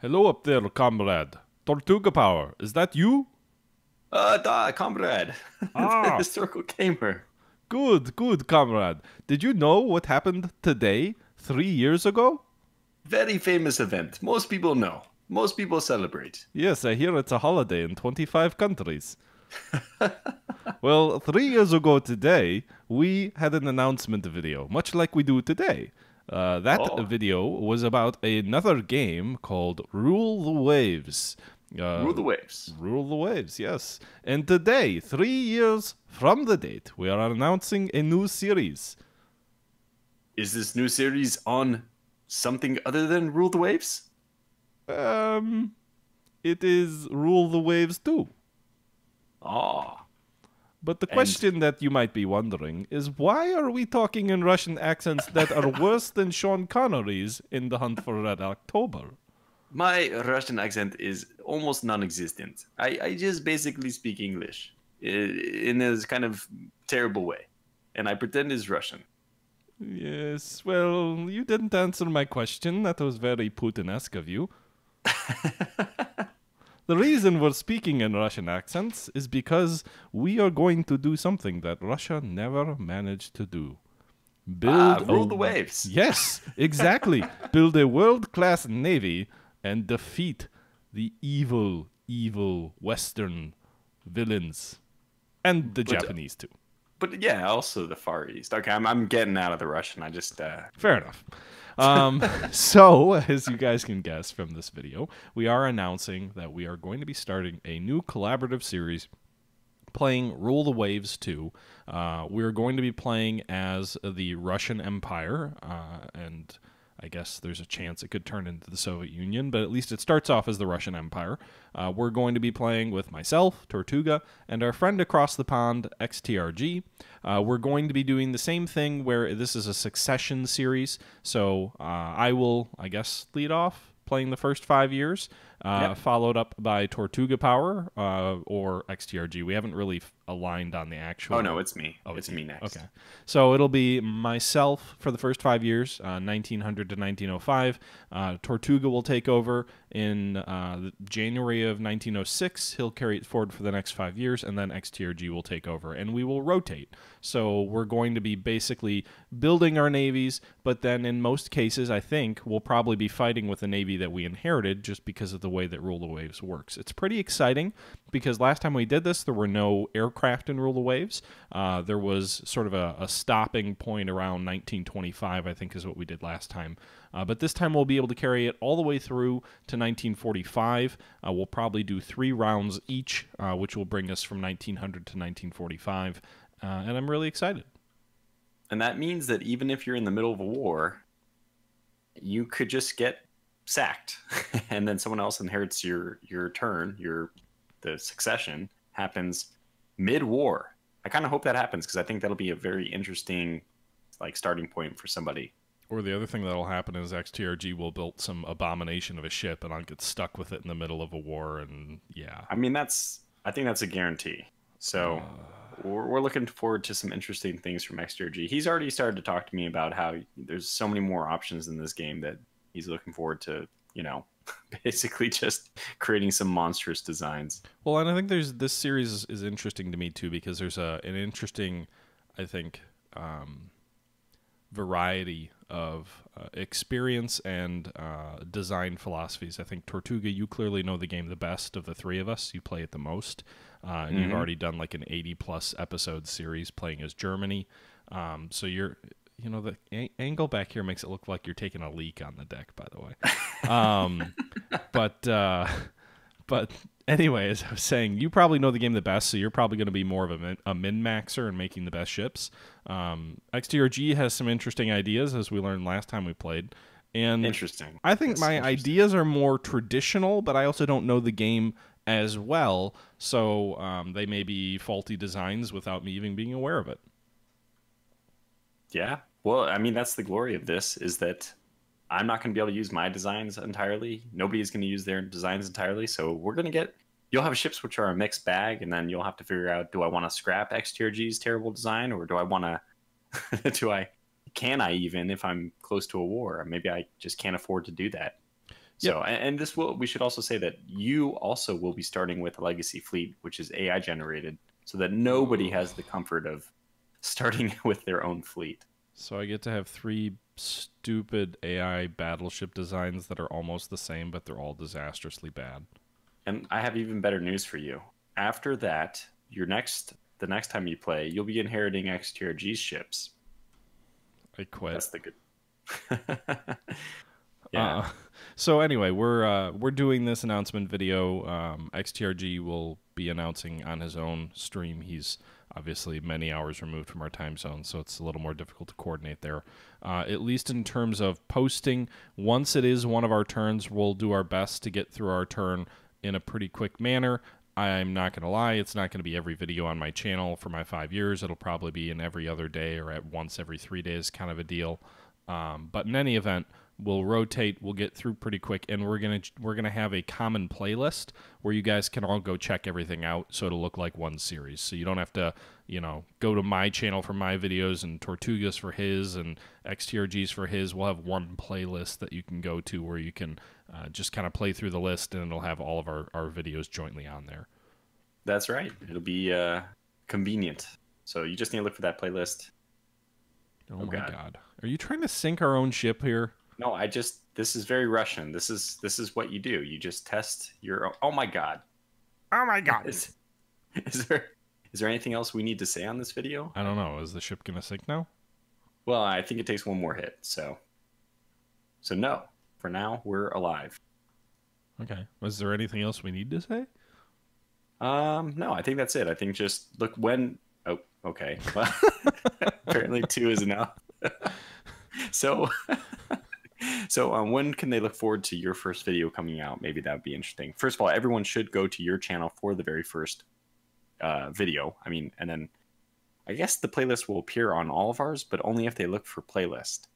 Hello up there, comrade. Tortuga Power, is that you? Comrade. The Ah, historical gamer. good, comrade. Did you know what happened today, 3 years ago? Very famous event. Most people know. Most people celebrate. Yes, I hear it's a holiday in 25 countries. Well, 3 years ago today, we had an announcement video, much like we do today. That Oh, video was about another game called Rule the Waves. rule Uh, the waves. Rule the Waves, yes. And today, 3 years from the date, we are announcing a new series. Is this new series on something other than rule the waves? Um, it is Rule the Waves 2. Oh, But the and question that you might be wondering is why are we talking in Russian accents that are worse than Sean Connery's in The Hunt for Red October? my Russian accent is almost non-existent. I just basically speak English in a kind of terrible way, and I pretend it's Russian. Yes, well, you didn't answer my question. That was very Putin-esque of you. The reason we're speaking in Russian accents is because we are going to do something that Russia never managed to do. Build Rule a... the waves. Yes, exactly. Build a world-class navy and defeat the evil Western villains. And the But Japanese, too. but yeah, also the Far East. Okay, I'm getting out of the Russian. I just Fair enough. So, as you guys can guess from this video, we are announcing that we are going to be starting a new collaborative series playing Rule the Waves 2. We're going to be playing as the Russian Empire, and I guess there's a chance it could turn into the Soviet Union, but at least it starts off as the Russian Empire. We're going to be playing with myself, Tortuga, and our friend across the pond, XTRG. We're going to be doing the same thing where this is a succession series, so I will, I guess, lead off playing the first 5 years, yep. followed up by Tortuga Power or XTRG. We haven't really aligned on the Oh actual. no, it's me. Oh, It's it's you. me next. Okay. So it'll be myself for the first 5 years, 1900 to 1905. Tortuga will take over in January of 1906. He'll carry it forward for the next 5 years, and then XTRG will take over, and we will rotate. So we're going to be basically building our navies, but then in most cases, I think, we'll probably be fighting with the navy that we inherited just because of the way that Rule the Waves works. It's pretty exciting because last time we did this, there were no aircraft in Rule the Waves. There was sort of a stopping point around 1925, I think is what we did last time. But this time we'll be able to carry it all the way through to 1945. We'll probably do 3 rounds each, which will bring us from 1900 to 1945. And I'm really excited. And that means that even if you're in the middle of a war, you could just get sacked, and then someone else inherits your turn. The succession happens mid-war. I kind of hope that happens because I think that'll be a very interesting starting point for somebody. Or the other thing that'll happen is XTRG will build some abomination of a ship, and I'll get stuck with it in the middle of a war, and yeah. I mean, I think that's a guarantee. So we're looking forward to some interesting things from XTRG. He's already started to talk to me about how there's so many more options in this game that he's looking forward to, basically just creating some monstrous designs. Well, and I think this series is interesting to me too because there's an interesting, I think, variety of experience and design philosophies. I think Tortuga, you clearly know the game the best of the 3 of us. You play it the most, and you've already done like an 80+ episode series playing as Germany. So you're, the angle back here makes it look like you're taking a leak on the deck, by the way. But anyway, as I was saying, you probably know the game the best, so you're probably going to be more of a min-maxer and making the best ships. XTRG has some interesting ideas, as we learned last time we played. And Interesting. I think Yes, my interesting. ideas are more traditional, but I also don't know the game as well, so they may be faulty designs without me even being aware of it. Yeah. Well, I mean, that's the glory of this is that I'm not going to be able to use my designs entirely. Nobody's going to use their designs entirely. So you'll have ships which are a mixed bag, and then you'll have to figure out, do I want to scrap XTRG's terrible design, or do I want to, can I even, if I'm close to a war? Maybe I just can't afford to do that. So, and this will, we should also say that you also will be starting with a legacy fleet, which is AI generated, so that nobody has the comfort of starting with their own fleet. So I get to have 3 stupid AI battleship designs that are almost the same, but they're all disastrously bad. And I have even better news for you. After that, the next time you play, you'll be inheriting XTRG's ships. I quit. That's the good. Yeah. So anyway, we're doing this announcement video. XTRG will be announcing on his own stream. He's obviously many hours removed from our time zone, so it's a little more difficult to coordinate there. At least in terms of posting, once it is one of our turns, we'll do our best to get through our turn in a pretty quick manner. I'm not going to lie, it's not going to be every video on my channel for my 5 years. It'll probably be in every other day or at once every 3 days kind of a deal. But in any event, we'll rotate, we'll get through pretty quick, and we're gonna have a common playlist where you guys can all go check everything out, so it'll look like one series. So you don't have to, go to my channel for my videos and Tortuga's for his and XTRG's for his. We'll have one playlist that you can go to where you can just kind of play through the list, and it'll have all of our videos jointly on there. That's right. It'll be convenient. So you just need to look for that playlist. Oh my God. Are you trying to sink our own ship here? No, this is very Russian. This is what you do. You just test your, oh my God. Oh my God. Is there anything else we need to say on this video? I don't know. Is the ship going to sink now? Well, I think it takes one more hit. So no, for now we're alive. Okay. Was there anything else we need to say? No, I think that's it. I think just look when, oh, okay. Well, apparently 2 is enough. So when can they look forward to your first video coming out? Maybe that would be interesting. First of all, everyone should go to your channel for the very first video. I mean, and then I guess the playlist will appear on all of ours, but only if they look for playlist.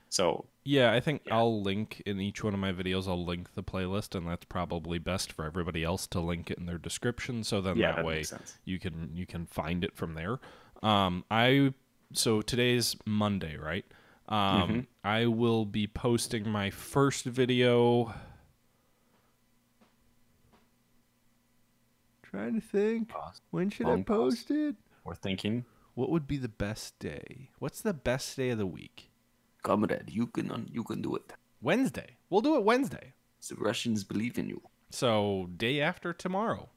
So yeah, I think I'll link in each one of my videos. I'll link the playlist, and that's probably best for everybody else to link it in their description. So then that way you can find it from there. So today's Monday, right? I will be posting my first video. Trying to think. When should I post it? We're thinking. What would be the best day? What's the best day of the week? Comrade, you can do it. Wednesday. We'll do it Wednesday. The Russians believe in you. So day after tomorrow.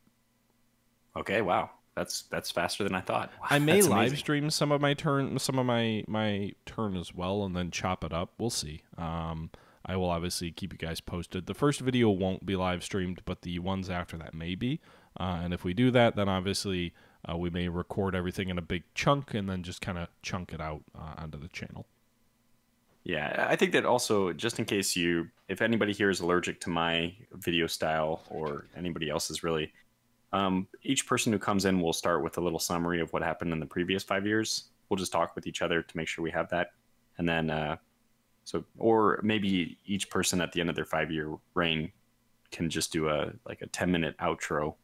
Okay, wow. That's faster than I thought. Wow, I may live stream some of my turn as well, and then chop it up. We'll see. I will obviously keep you guys posted. The first video won't be live streamed, but the ones after that may be. And if we do that, then obviously we may record everything in a big chunk and then just kind of chunk it out onto the channel. Yeah, I think that also, just in case if anybody here is allergic to my video style or anybody else's really. Each person who comes in will start with a little summary of what happened in the previous 5 years. We'll just talk with each other to make sure we have that. And then, or maybe each person at the end of their 5-year reign can just do a 10-minute outro.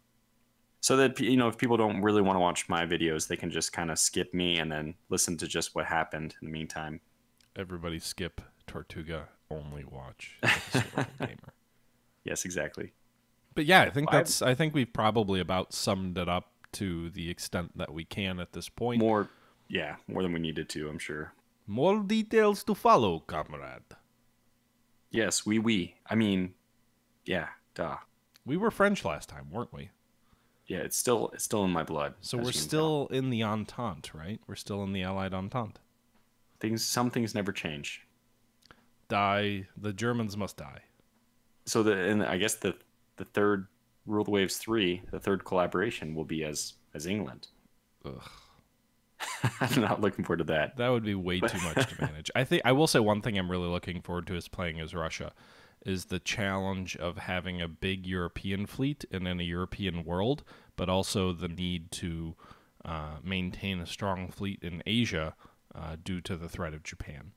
So that, if people don't really want to watch my videos, they can just kind of skip me and then listen to just what happened in the meantime. Everybody skip Tortuga, only watch the Historical Gamer. Yes, exactly. But yeah, I think we've probably about summed it up to the extent that we can at this point. More than we needed to, I'm sure. More details to follow, comrade. Yes, oui. I mean, yeah, duh. We were French last time, weren't we? Yeah, it's still in my blood. So we're still in the Entente, right? We're still in the Allied Entente. Some things never change. Die. The Germans must die. So I guess the third Rule the Waves 3, the third collaboration will be as England. Ugh. I'm not looking forward to that. That would be way too much to manage. I will say one thing I'm really looking forward to is playing as Russia is the challenge of having a big European fleet and in a European world, but also the need to maintain a strong fleet in Asia due to the threat of Japan.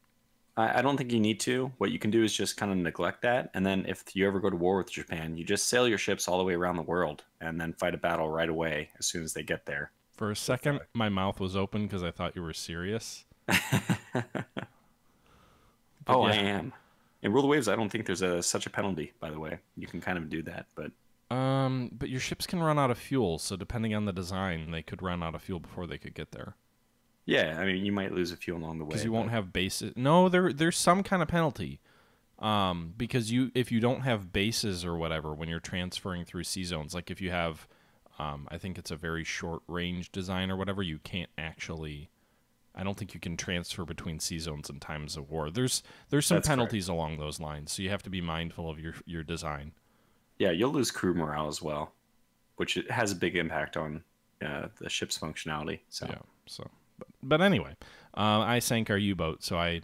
I don't think you need to. What you can do is just kind of neglect that, and then if you ever go to war with Japan, you just sail your ships all the way around the world and then fight a battle right away as soon as they get there. For a second, my mouth was open because I thought you were serious. I am. In Rule of Waves, I don't think there's such a penalty, by the way. You can kind of do that, but... But your ships can run out of fuel, so depending on the design, they could run out of fuel before they could get there. Yeah, I mean, you might lose a few along the way. Because you won't have bases. No, there's some kind of penalty. Because if you don't have bases or whatever when you're transferring through sea zones, like if you have, I think it's a very short range design or whatever, you can't actually. I don't think you can transfer between sea zones in times of war. There's some That's penalties along those lines, so you have to be mindful of your design. Yeah, you'll lose crew morale as well, which it has a big impact on the ship's functionality. So yeah, but anyway, I sank our U-boat, so I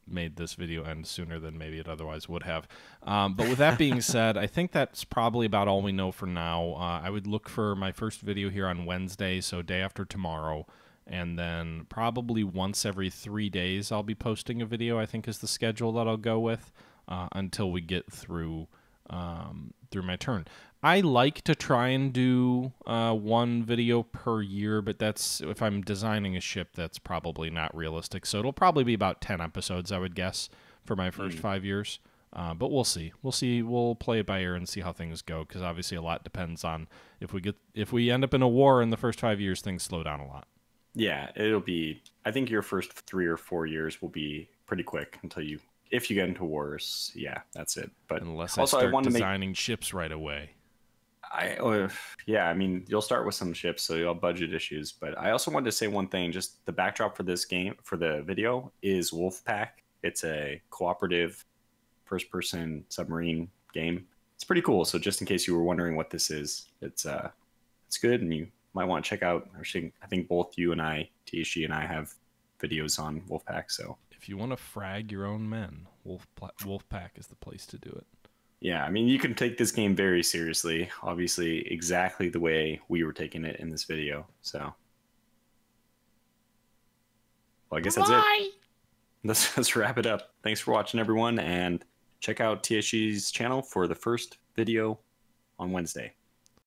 made this video end sooner than maybe it otherwise would have. But with that being said, I think that's probably about all we know for now. I would look for my first video here on Wednesday, so day after tomorrow. And then probably once every 3 days I'll be posting a video, I think is the schedule that I'll go with until we get through my turn. I like to try and do one video per year, but that's if I'm designing a ship, that's probably not realistic. So it'll probably be about 10 episodes, I would guess, for my first 5 years. But we'll see. We'll play it by ear and see how things go, because obviously a lot depends on if we end up in a war in the first 5 years, things slow down a lot. Yeah, it'll be. I think your first 3 or 4 years will be pretty quick if you get into wars. Yeah, that's it. But unless also, I start designing ships right away. I mean, you'll start with some ships, so you'll have budget issues. But I also wanted to say one thing. Just the backdrop for this game, for the video, is Wolfpack. It's a cooperative first-person submarine game. It's pretty cool. So just in case you were wondering what this is, it's good, and you might want to check out. I think both you and I, THG and I, have videos on Wolfpack. So if you want to frag your own men, Wolfpack is the place to do it. Yeah, I mean, you can take this game very seriously. Obviously, exactly the way we were taking it in this video. So, well, I guess that's it. Let's wrap it up. Thanks for watching, everyone, and check out THG's channel for the first video on Wednesday.